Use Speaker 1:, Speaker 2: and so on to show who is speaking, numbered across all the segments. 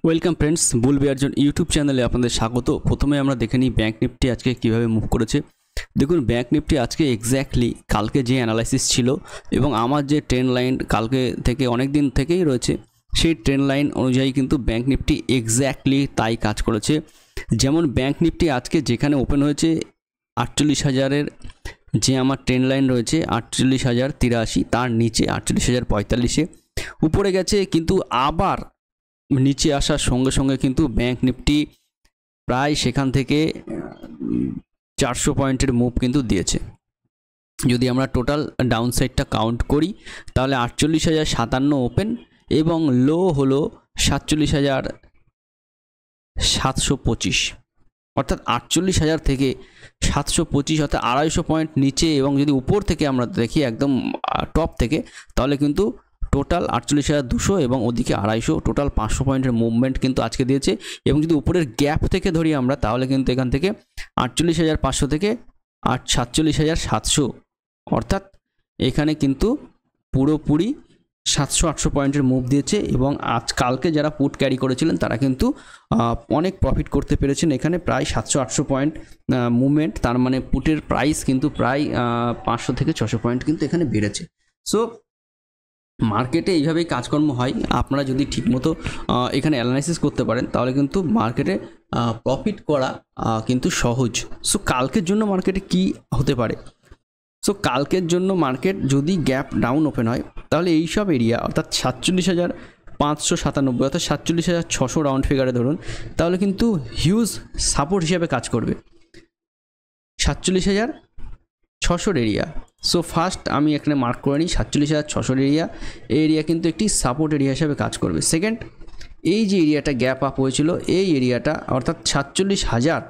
Speaker 1: Welcome friends, বুল বিয়ার্জন YouTube চ্যানেলে আপনাদের স্বাগত। প্রথমে আমরা দেখে নিই ব্যাঙ্ক নিফটি আজকে কীভাবে মুভ করেছে। দেখুন, ব্যাঙ্ক নিফটি আজকে এক্স্যাক্টলি কালকে যে অ্যানালাইসিস ছিল এবং আমার যে ট্রেন্ড লাইন কালকে থেকে অনেক দিন থেকেই রয়েছে, সেই ট্রেন্ড লাইন অনুযায়ী কিন্তু ব্যাঙ্ক নিফটি এক্স্যাক্টলি তাই কাজ করেছে। যেমন ব্যাঙ্ক নিফটি আজকে যেখানে ওপেন হয়েছে 48,000-এর যে আমার ট্রেন্ড লাইন রয়েছে 48,083, তার নিচে 48,045-এ উপরে গেছে, কিন্তু আবার নিচে আসার সঙ্গে সঙ্গে কিন্তু ব্যাঙ্ক নিফটি প্রায় সেখান থেকে 400 পয়েন্টের মুভ কিন্তু দিয়েছে। যদি আমরা টোটাল ডাউন সাইডটা কাউন্ট করি তাহলে 48,057 ওপেন এবং লো হলো 47,725, অর্থাৎ 48,000 থেকে 725, অর্থাৎ 250 পয়েন্ট নিচে। এবং যদি উপর থেকে আমরা দেখি একদম টপ থেকে, তাহলে কিন্তু টোটাল 48,200 এবং ওদিকে 250, টোটাল 500 পয়েন্টের মুভমেন্ট কিন্তু আজকে দিয়েছে। এবং যদি উপরের গ্যাপ থেকে ধরি আমরা, তাহলে কিন্তু এখান থেকে 48,500 থেকে 47,700, অর্থাৎ এখানে কিন্তু পুরোপুরি 700-800 পয়েন্টের মুভ দিয়েছে। এবং কালকে যারা পুট ক্যারি করেছিলেন তারা কিন্তু অনেক প্রফিট করতে পেরেছেন। এখানে প্রায় 700-800 পয়েন্ট মুভমেন্ট, তার মানে পুটের প্রাইস কিন্তু প্রায় 500 থেকে 600 পয়েন্ট কিন্তু এখানে বেড়েছে। সো মার্কেটে এইভাবেই কাজকর্ম হয়। আপনারা যদি ঠিকমতো এখানে অ্যানালাইসিস করতে পারেন তাহলে কিন্তু মার্কেটে প্রফিট করা কিন্তু সহজ। সো কালকের জন্য মার্কেটে কি হতে পারে? সো কালকের জন্য মার্কেট যদি গ্যাপ ডাউন ওপেন হয় তাহলে এই সব এরিয়া, অর্থাৎ 47,597, অর্থাৎ 47,600 রাউন্ড ফিগারে ধরুন, তাহলে কিন্তু হিউজ সাপোর্ট হিসাবে কাজ করবে 47,600 এরিয়া। সো ফার্স্ট আমি এখানে মার্ক করে নিই 47,600 এরিয়া। এই এরিয়া কিন্তু একটি সাপোর্ট এরিয়া হিসাবে কাজ করবে। সেকেন্ড, এই যে এরিয়াটা গ্যাপ আপ হয়েছিল, এই এরিয়াটা অর্থাৎ 47,000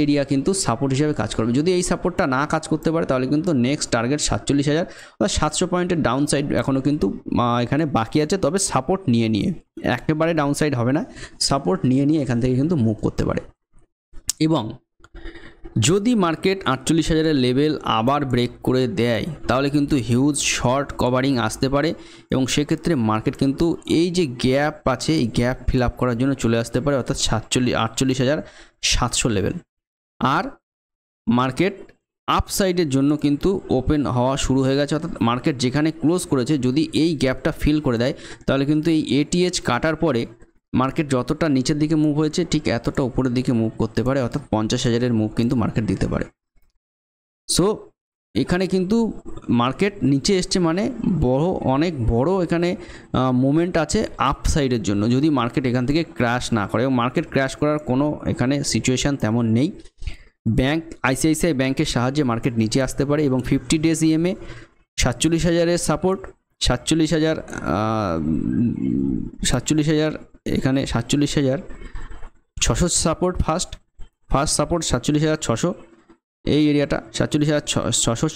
Speaker 1: এরিয়া কিন্তু সাপোর্ট হিসাবে কাজ করবে। যদি এই সাপোর্টটা না কাজ করতে পারে তাহলে কিন্তু নেক্সট টার্গেট 47,000, অর্থাৎ 700 পয়েন্টের ডাউন সাইড এখনও কিন্তু এখানে বাকি আছে। তবে সাপোর্ট নিয়ে একেবারে ডাউন সাইড হবে না, সাপোর্ট নিয়ে এখান থেকে কিন্তু মুভ করতে পারে। এবং যদি মার্কেট 48,000-এর লেভেল আবার ব্রেক করে দেয় তাহলে কিন্তু হিউজ শর্ট কভারিং আসতে পারে এবং সেক্ষেত্রে মার্কেট কিন্তু এই যে গ্যাপ আছে, এই গ্যাপ ফিল আপ করার জন্য চলে আসতে পারে, অর্থাৎ 48,700 লেভেল। আর মার্কেট আপসাইডের জন্য কিন্তু ওপেন হওয়া শুরু হয়ে গেছে, অর্থাৎ মার্কেট যেখানে ক্লোজ করেছে যদি এই গ্যাপটা ফিল করে দেয় তাহলে কিন্তু এই ATH কাটার পরে মার্কেট যতটা নিচের দিকে মুভ হয়েছে ঠিক এতটা উপরের দিকে মুভ করতে পারে, অর্থাৎ 50,000-এর মুভ কিন্তু মার্কেট দিতে পারে। সো এখানে কিন্তু মার্কেট নিচে এসছে মানে অনেক বড় এখানে মুভমেন্ট আছে আপ সাইডের জন্য, যদি মার্কেট এখান থেকে ক্র্যাশ না করে। এবং মার্কেট ক্র্যাশ করার কোনো এখানে সিচুয়েশান তেমন নেই। ICICI ব্যাংকের সাহায্যে মার্কেট নিচে আসতে পারে এবং 50 ডেজ EMA 47,000-এর সাপোর্ট, 47,000 এখানে 47,600 সাপোর্ট, ফার্স্ট সাপোর্ট 47,600, এই এরিয়াটা 47,600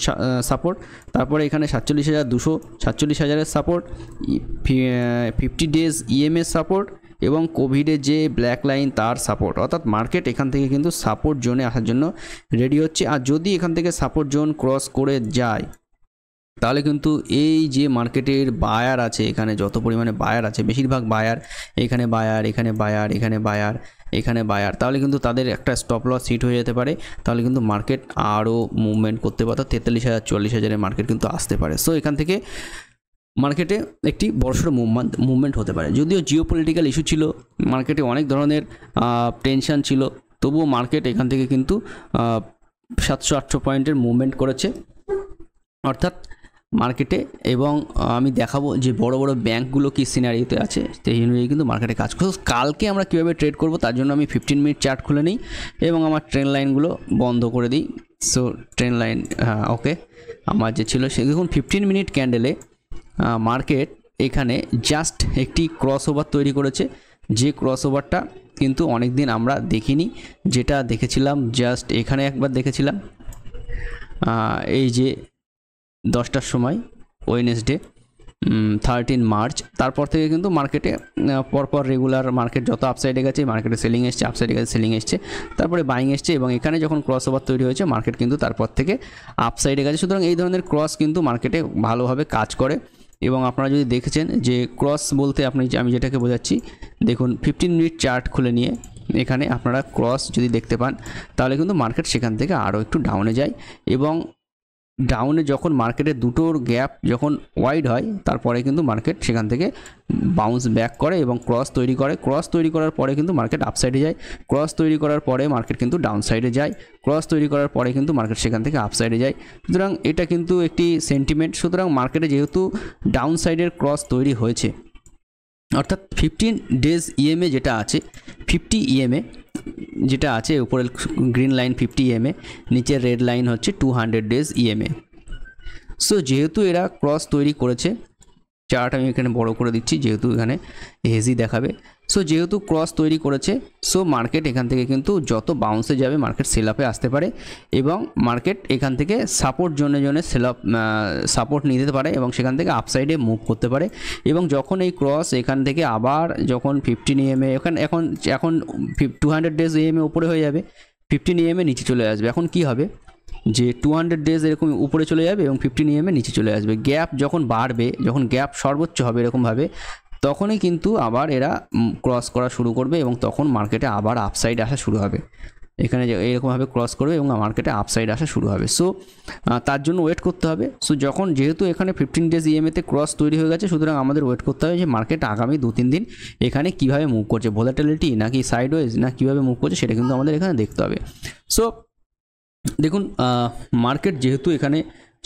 Speaker 1: সাপোর্ট। তারপরে এখানে 47,200, 47,000-এর সাপোর্ট, 50 ডেজ EMA সাপোর্ট এবং কোভিডের যে ব্ল্যাক লাইন তার সাপোর্ট। অর্থাৎ মার্কেট এখান থেকে কিন্তু সাপোর্ট জোনে আসার জন্য রেডি হচ্ছে। আর যদি এখান থেকে সাপোর্ট জোন ক্রস করে যায় তাহলে কিন্তু এই যে মার্কেটের বায়ার আছে, এখানে যত পরিমাণে বায়ার আছে, বেশিরভাগ বায়ার এখানে বায়ার, তাহলে কিন্তু তাদের একটা স্টপ লস হিট হয়ে যেতে পারে। তাহলে কিন্তু মার্কেট আরও মুভমেন্ট করতে পারে, 43,000 44,000-এর মার্কেট কিন্তু আসতে পারে। সো এখান থেকে মার্কেটে একটি বড়সড় মুভমেন্ট হতে পারে। যদিও জিওপলিটিক্যাল ইস্যু ছিল, মার্কেটে অনেক ধরনের টেনশন ছিল, তবুও মার্কেট এখান থেকে কিন্তু 700-800 পয়েন্টের মুভমেন্ট করেছে অর্থাৎ মার্কেটে। এবং আমি দেখাবো যে বড় বড় ব্যাঙ্কগুলো কি সিনারিওতে আছে, সেই অনুযায়ী কিন্তু মার্কেটে কাজ করছে। কালকে আমরা কীভাবে ট্রেড করব তার জন্য আমি 15 মিনিট চার্ট খুলে নিই এবং আমার ট্রেন্ড লাইনগুলো বন্ধ করে দিই। সো ট্রেন্ড লাইন ওকে আমার যে ছিল সে দেখুন 15 মিনিট ক্যান্ডেলে মার্কেট এখানে জাস্ট একটি ক্রস ওভার তৈরি করেছে, যে ক্রস ওভারটা কিন্তু অনেক দিন আমরা দেখিনি। যেটা দেখেছিলাম জাস্ট এখানে একবার দেখেছিলাম এই যে 10টার সময় ওয়েডনেসডে 13 মার্চ। তারপর থেকে কিন্তু মার্কেটে পরপর রেগুলার মার্কেট যত আপসাইডে গেছে মার্কেটে সেলিং এসছে, আপসাইডে গেছে সেলিং এসছে, তারপরে বাইং এসছে এবং এখানে যখন ক্রস ওভার তৈরি হয়েছে মার্কেট কিন্তু তারপর থেকে আপসাইডে গেছে। সুতরাং এই ধরনের ক্রস কিন্তু মার্কেটে ভালোভাবে কাজ করে এবং আপনারা যদি দেখেছেন যে ক্রস বলতে আমি যেটাকে বোঝাচ্ছি, দেখুন 15 মিনিট চার্ট খুলে নিয়ে এখানে আপনারা ক্রস যদি দেখতে পান তাহলে কিন্তু মার্কেট সেখান থেকে আরও একটু ডাউনে যায় এবং ডাউনে যখন মার্কেটের দুটোর গ্যাপ যখন ওয়াইড হয় তারপরে কিন্তু মার্কেট সেখান থেকে বাউন্স ব্যাক করে এবং ক্রস তৈরি করে। ক্রস তৈরি করার পরে কিন্তু মার্কেট আপসাইডে যায়, ক্রস তৈরি করার পরে মার্কেট কিন্তু ডাউন সাইডে যায়, ক্রস তৈরি করার পরে কিন্তু মার্কেট সেখান থেকে আপসাইডে যায়। সুতরাং এটা কিন্তু একটি সেন্টিমেন্ট। সুতরাং মার্কেটে যেহেতু ডাউন সাইডের ক্রস তৈরি হয়েছে, অর্থাৎ 15 ডেজ ইএমএ যেটা আছে, 50 ইএমএ যেটা আছে, উপরের গ্রিন লাইন 50 ইএমএ, নিচের রেড লাইন হচ্ছে 200 ডেজ ইএমএ। সো যেহেতু এরা ক্রস তৈরি করেছে, চার্ট আমি এখানে বড় করে দিচ্ছি যেহেতু এখানে হেজি দেখাবে। সো যেহেতু ক্রস তৈরি করেছে, সো মার্কেট এখান থেকে কিন্তু যত বাউন্সে যাবে মার্কেট সেল আপে আসতে পারে এবং মার্কেট এখান থেকে সাপোর্ট জোনে সেল আপ সাপোর্ট নিতে পারে এবং সেখান থেকে আপসাইডে মুভ করতে পারে। এবং যখন এই ক্রস এখান থেকে আবার যখন 15 ইএমএ এখন 200 ডেজ ইএমএ উপরে হয়ে যাবে, 15 ইএমএ নিচে চলে আসবে। এখন কি হবে যে 200 ডেজ এরকম উপরে চলে যাবে এবং 15 ইএমএ নিচে চলে আসবে। গ্যাপ যখন বাড়বে, যখন গ্যাপ সর্বোচ্চ হবে এরকমভাবে, তখনই কিন্তু আবার এরা ক্রস করা শুরু করবে এবং তখন মার্কেটে আবার আপসাইড আসা শুরু হবে। এখানে এরকমভাবে ক্রস করবে এবং মার্কেটে আপসাইড আসা শুরু হবে। সো তার জন্য ওয়েট করতে হবে। সো যেহেতু এখানে 15 ডেজ ইএমএতে ক্রস তৈরি হয়ে গেছে, সুতরাং আমাদের ওয়েট করতে হবে যে মার্কেট আগামী 2-3 দিন এখানে কীভাবে মুভ করছে, ভোলাটিলিটি নাকি সাইডওয়েজ না কীভাবে মুভ করছে সেটা কিন্তু আমাদের এখানে দেখতে হবে। সো দেখুন মার্কেট যেহেতু এখানে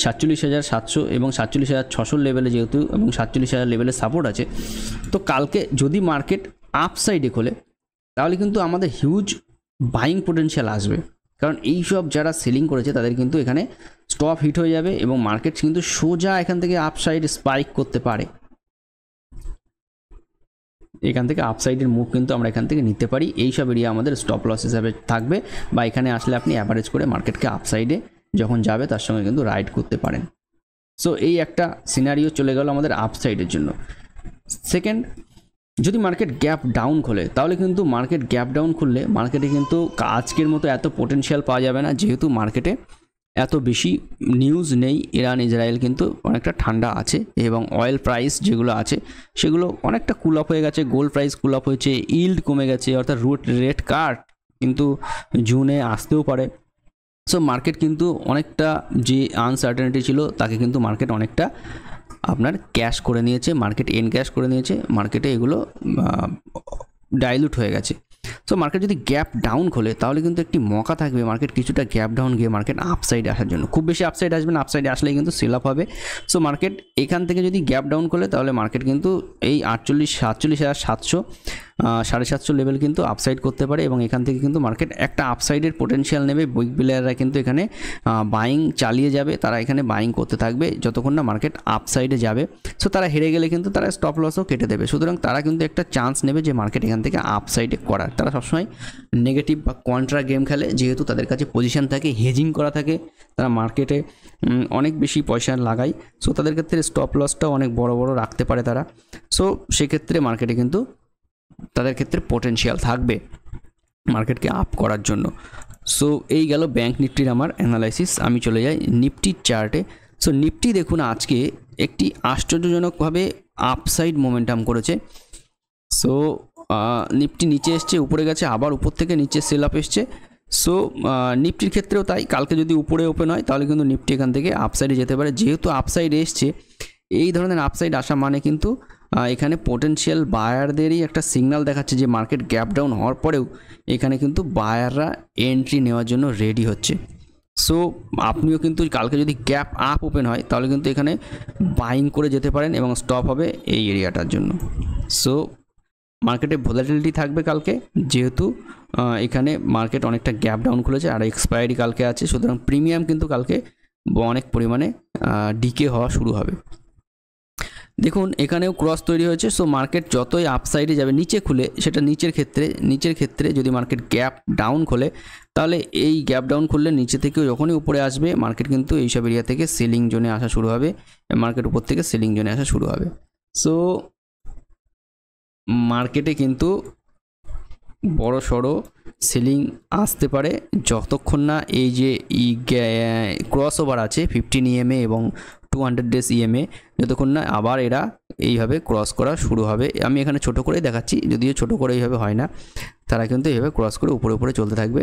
Speaker 1: 47,700 এবং 47,600 লেভেলে যেহেতু এবং 47,000 লেভেলে সাপোর্ট আছে, তো কালকে যদি মার্কেট আপ সাইডে খোলে তাহলে কিন্তু আমাদের হিউজ বাইং পোটেনশিয়াল আসবে। কারণ এই সব যারা সেলিং করেছে তাদের কিন্তু এখানে স্টপ হিট হয়ে যাবে এবং মার্কেট কিন্তু সোজা এখান থেকে আপ সাইডে স্পাইক করতে পারে। এখান থেকে আপসাইডের মুভ কিন্তু আমরা এখান থেকে নিতে পারি। এই সব এরিয়া আমাদের স্টপ লস হিসাবে থাকবে বা এখানে আসলে আপনি অ্যাভারেজ করে মার্কেটকে আপসাইডে যখন যাবে তার সঙ্গে কিন্তু রাইড করতে পারেন। সো এই একটা সিনারিও চলে গেল আমাদের আপসাইডের জন্য। সেকেন্ড, যদি মার্কেট গ্যাপ ডাউন খোলে তাহলে কিন্তু মার্কেট গ্যাপ ডাউন খুললে মার্কেটে কিন্তু আজকের মতো এত পোটেনশিয়াল পাওয়া যাবে না, যেহেতু মার্কেটে এত বেশি নিউজ নেই। ইরান ইসরায়েল কিন্তু অনেকটা ঠান্ডা আছে এবং অয়েল প্রাইস যেগুলো আছে সেগুলো অনেকটা কুল আপ হয়ে গেছে, গোল্ড প্রাইস কুল আপ হয়েছে, ইল্ড কমে গেছে, অর্থাৎ রেট কাট কিন্তু জুনে আসতেও পারে। সো মার্কেট কিন্তু অনেকটা যে আনসার্টেনিটি ছিল তাকে কিন্তু মার্কেট অনেকটা আপনার ক্যাশ করে নিয়েছে, মার্কেট ক্যাশ করে নিয়েছে, মার্কেটে এগুলো ডাইলুট হয়ে গেছে। সো মার্কেট যদি গ্যাপ ডাউন খোলে তাহলে কিন্তু একটি মৌকা থাকবে মার্কেট কিছুটা গ্যাপ ডাউন গিয়ে মার্কেট আপসাইডে আসার জন্য। খুব বেশি আপসাইড আসবে না, আপসাইডে আসলেই কিন্তু সেল আপ হবে। সো মার্কেট এখান থেকে যদি গ্যাপ ডাউন খোলে তাহলে মার্কেট কিন্তু এই 47,700 750 লেভেল কিন্তু আপসাইড করতে পারে এবং এখান থেকে কিন্তু মার্কেট একটা আপসাইডের পোটেনশিয়াল নেবে। উইক প্লেয়াররা কিন্তু এখানে বাইং চালিয়ে যাবে, তারা এখানে বাইং করতে থাকবে যতক্ষণ না মার্কেট আপসাইডে যাবে। সো তারা হেরে গেলে কিন্তু তারা স্টপ লসও কেটে দেবে। সুতরাং তারা কিন্তু একটা চান্স নেবে যে মার্কেট এখান থেকে আপসাইডে করার। তারা সবসময় নেগেটিভ বা কন্ট্রা গেম খেলে, যেহেতু তাদের কাছে পজিশন থাকে, হেজিং করা থাকে, তারা মার্কেটে অনেক বেশি পয়সা লাগায়। সো তাদের ক্ষেত্রে স্টপ লসটাও অনেক বড় বড় রাখতে পারে তারা। সো সেক্ষেত্রে মার্কেটে কিন্তু তাদের ক্ষেত্রে পোটেনশিয়াল থাকবে মার্কেটকে আপ করার জন্য। সো এই গেল ব্যাঙ্ক নিফটির আমার অ্যানালাইসিস। আমি চলে যাই নিফটির চার্টে। সো নিফটি দেখুন আজকে একটি আশ্চর্যজনকভাবে আপসাইড মোমেন্টাম করেছে। সো নিফটি নিচে এসছে, উপরে গেছে, আবার উপর থেকে নিচে সেল আপ এসছে। সো নিফটির ক্ষেত্রেও তাই, কালকে যদি উপরে ওপেন হয় তাহলে কিন্তু নিফটি এখান থেকে আপসাইডে যেতে পারে। যেহেতু আপসাইড এসছে, এই ধরনের আপসাইড আসা মানে কিন্তু এখানে পোটেনশিয়াল বায়ারদেরই একটা সিগন্যাল দেখাচ্ছে যে মার্কেট গ্যাপ ডাউন হওয়ার পরেও এখানে কিন্তু বায়াররা এন্ট্রি নেওয়ার জন্য রেডি হচ্ছে। সো আপনিও কিন্তু কালকে যদি গ্যাপ আপ ওপেন হয় তাহলে কিন্তু এখানে বাইং করে যেতে পারেন এবং স্টপ হবে এই এরিয়াটার জন্য। সো মার্কেটে ভোলাটিলিটি থাকবে কালকে, যেহেতু এখানে মার্কেট অনেকটা গ্যাপ ডাউন খুলেছে আর এক্সপায়ারি কালকে আছে। সুতরাং প্রিমিয়াম কিন্তু কালকে অনেক পরিমাণে ডিকে হওয়া শুরু হবে। দেখুন এখানেও ক্রস তৈরি হয়েছে। সো মার্কেট যতই আপসাইডে যাবে, নিচে খুলে সেটা নিচের ক্ষেত্রে যদি মার্কেট গ্যাপ ডাউন খোলে তাহলে এই গ্যাপ ডাউন খুললে নিচে থেকে যখনই উপরে আসবে মার্কেট কিন্তু এইসব এরিয়া থেকে সেলিং জোনে আসা শুরু হবে, মার্কেট উপর থেকে সেলিং জোনে আসা শুরু হবে। সো মার্কেটে কিন্তু বড় সড়ো সেলিং আসতে পারে যতক্ষণ না এই যে ক্রস ওভার আছে 15 EMA এবং 200 ডেজ ইএমএ, যতক্ষণ না আবার এরা এইভাবে ক্রস করা শুরু হবে। আমি এখানে ছোট করেই দেখাচ্ছি, যদিও ছোট করে এইভাবে হয় না, তারা কিন্তু এইভাবে ক্রস করে উপরে উপরে চলতে থাকবে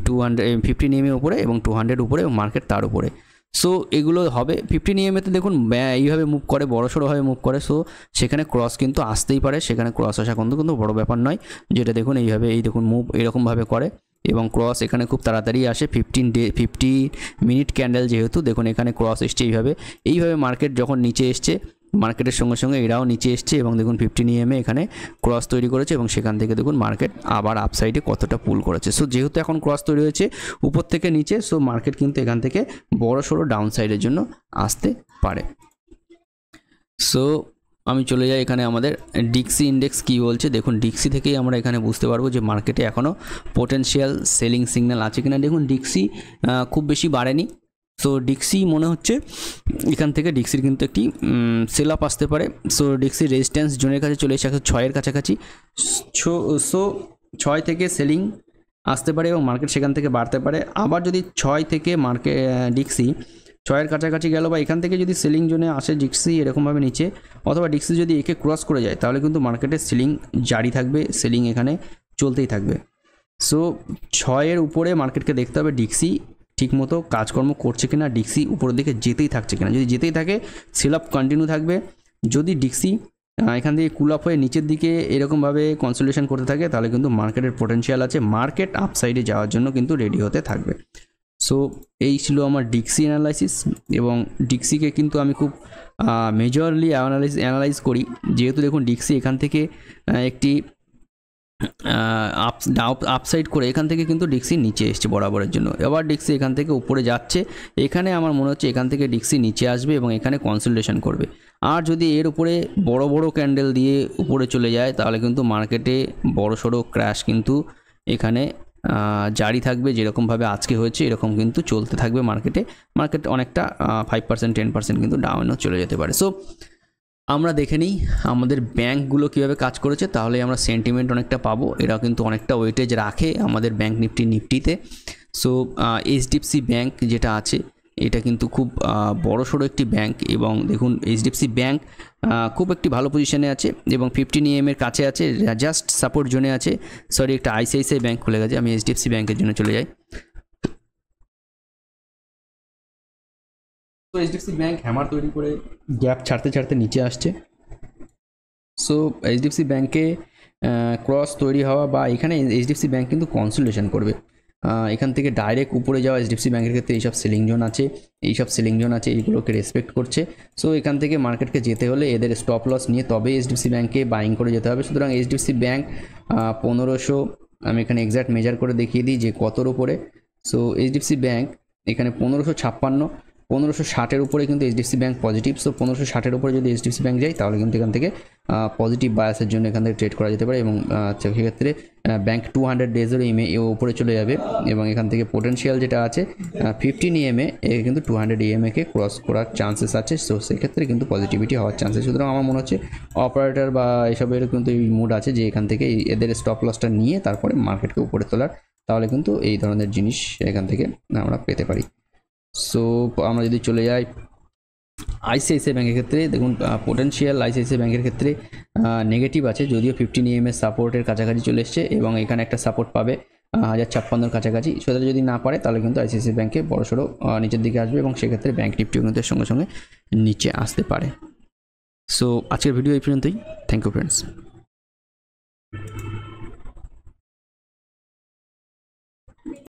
Speaker 1: 15 EMA উপরে এবং 200 উপরে এবং মার্কেট তার উপরে। সো এগুলো হবে 15 EMAতে দেখুন এইভাবে মুভ করে, বড়সড়ভাবে মুভ করে। সো সেখানে ক্রস কিন্তু আসতেই পারে, সেখানে ক্রস আসা কিন্তু বড় ব্যাপার নয়। যেটা দেখুন এইভাবে, এই দেখুন মুভ এরকমভাবে করে এবং ক্রস এখানে খুব তাড়াতাড়ি আসে। 50 মিনিট ক্যান্ডেল যেহেতু, দেখুন এখানে ক্রস এসছে এইভাবে মার্কেট যখন নিচে এসছে, মার্কেটের সঙ্গে সঙ্গে এরাও নিচে এসছে এবং দেখুন 15 EMA এখানে ক্রস তৈরি করেছে এবং সেখান থেকে দেখুন মার্কেট আবার আপসাইডে কতটা পুল করেছে। সো যেহেতু এখন ক্রস তৈরি হয়েছে উপর থেকে নিচে, সো মার্কেট কিন্তু এখান থেকে বড় সড়ো ডাউন সাইডের জন্য আসতে পারে। সো আমি চলে যাই এখানে আমাদের ডিক্সি ইন্ডেক্স কী বলছে। দেখুন ডিক্সি থেকেই আমরা এখানে বুঝতে পারবো যে মার্কেটে এখনও পোটেনশিয়াল সেলিং সিগন্যাল আছে কিনা। দেখুন ডিক্সি খুব বেশি বাড়েনি। সো ডিক্সি মনে হচ্ছে এখান থেকে ডিক্সির কিন্তু একটি সেল আপ আসতে পারে। সো ডিক্সি রেজিস্ট্যান্স জোনের কাছে চলে এসে 6-এর কাছাকাছি। সো 6 থেকে সেলিং আসতে পারে এবং মার্কেট সেখান থেকে বাড়তে পারে। আবার যদি 6 থেকে ডিক্সি 6-এর কাছাকাছি গেল বা এখান থেকে যদি সেলিং জোনে আসে ডিক্সি এরকমভাবে নিচে, অথবা ডিক্সি যদি একে ক্রস করে যায়, তাহলে কিন্তু মার্কেটে সেলিং জারি থাকবে, সেলিং এখানে চলতেই থাকবে। সো 6-এর উপরে মার্কেটকে দেখতে হবে ডিক্সি ঠিকমতো কাজকর্ম করছে কিনা, ডিক্সি উপরের দিকে যেতেই থাকছে কিনা। যদি যেতেই থাকে সেল আপ কন্টিনিউ থাকবে। যদি ডিক্সি এখান থেকে কুল আপ হয়ে নিচের দিকে এরকমভাবে কনসোলিডেশন করতে থাকে, তাহলে কিন্তু মার্কেটের পোটেনশিয়াল আছে, মার্কেট আপসাইডে যাওয়ার জন্য কিন্তু রেডি হতে থাকবে। সো এই ছিল আমার ডিক্সি অ্যানালাইসিস এবং ডিক্সিকে কিন্তু আমি খুব মেজরলি অ্যানালাইজ করি, যেহেতু দেখুন ডিক্সি এখান থেকে একটি আপসাইড করে এখান থেকে কিন্তু ডিক্সি নিচে এসছে বরাবরের জন্য। এবার ডিক্সি এখান থেকে উপরে যাচ্ছে, এখানে আমার মনে হচ্ছে এখান থেকে ডিক্সি নিচে আসবে এবং এখানে কনসোলিডেশন করবে। আর যদি এর উপরে বড় বড় ক্যান্ডেল দিয়ে উপরে চলে যায়, তাহলে কিন্তু মার্কেটে বড় সড়ো ক্র্যাশ কিন্তু এখানে জারি থাকবে। যেরকমভাবে আজকে হয়েছে এরকম কিন্তু চলতে থাকবে মার্কেট অনেকটা 5% 10% কিন্তু ডাউনও চলে যেতে পারে। সো আমরা দেখে নিই আমাদের ব্যাঙ্কগুলো কীভাবে কাজ করেছে, তাহলে আমরা সেন্টিমেন্ট অনেকটা পাবো। এরা কিন্তু অনেকটা ওয়েটেজ রাখে আমাদের ব্যাঙ্ক নিফটিতে। সো এইচডিএফসি ব্যাঙ্ক যেটা আছে এটা কিন্তু খুব বড়সড় একটি ব্যাঙ্ক এবং দেখুন এইচডিএফসি ব্যাঙ্ক খুব একটি ভালো পজিশনে আছে এবং 15 EMA কাছে আছে, জাস্ট সাপোর্ট জোনে আছে। সরি, একটা আইসিআইসিআই ব্যাঙ্ক খুলে গেছে, আমি এইচডিএফসি ব্যাঙ্কের জন্য চলে যাই। তো এইচডিএফসি ব্যাঙ্ক হ্যামার তৈরি করে গ্যাপ ছাড়তে নিচে আসছে। সো এইচডিএফসি ব্যাঙ্কে ক্রস তৈরি হওয়া বা এখানে এইচডিএফসি ব্যাঙ্ক কিন্তু কনসোলিডেশন করবে। এখান থেকে ডাইরেক্ট উপরে যাওয়া এইচডিএফসি ব্যাঙ্কের ক্ষেত্রে এইসব সেলিং জোন আছে, এইগুলোকে রেসপেক্ট করছে। সো এখান থেকে মার্কেটকে যেতে হলে এদের স্টপ লস নিয়ে তবে এইচডিএফসি ব্যাঙ্কে বাইং করে যেতে হবে। সুতরাং এইচডিএফসি ব্যাঙ্ক 1500, আমি এখানে এক্স্যাক্ট মেজার করে দেখিয়ে দিই যে কতর উপরে। সো এইচডিএফসি ব্যাঙ্ক এখানে 1556, 1560-এর উপরে কিন্তু এইচডিএফসি ব্যাঙ্ক পজিটিভ। সো 1560-এর উপরে যদি এইচডিএফসি ব্যাঙ্ক যায়, তাহলে কিন্তু এখান থেকে পজিটিভ বায়াসের জন্য এখান থেকে ট্রেড করা যেতে পারে এবং সেক্ষেত্রে ব্যাঙ্ক 200 ডেজের উপরে চলে যাবে এবং এখান থেকে পোটেনশিয়াল যেটা আছে 15 EMA কিন্তু 200 EMA-কে ক্রস করার চান্সেস আছে। সো সেক্ষেত্রে কিন্তু পজিটিভিটি হওয়ার চান্সেস। সুতরাং আমার মনে হচ্ছে অপারেটর বা এসবের কিন্তু এই মুড আছে যে এখান থেকে এদের স্টপ লসটা নিয়ে তারপরে মার্কেটকে উপরে তোলার, তাহলে কিন্তু এই ধরনের জিনিস এখান থেকে আমরা পেতে পারি। সো আমরা যদি চলে যাই আইসিআইসিআই ব্যাঙ্কের ক্ষেত্রে, দেখুন পোটেনশিয়াল আইসিআইসিআই ব্যাঙ্কের ক্ষেত্রে নেগেটিভ আছে, যদিও 15 EMA সাপোর্টের কাছাকাছি চলে এসছে এবং এখানে একটা সাপোর্ট পাবে 1056-এর কাছাকাছি। সেটা যদি না পারে তাহলে কিন্তু আইসিআইসিআই ব্যাঙ্কে বড়সড় নিচের দিকে আসবে এবং সেক্ষেত্রে ব্যাঙ্ক নিফটিও কিন্তু সঙ্গে সঙ্গে নিচে আসতে পারে। সো আজকের ভিডিও এই পর্যন্তই। Thank you friends.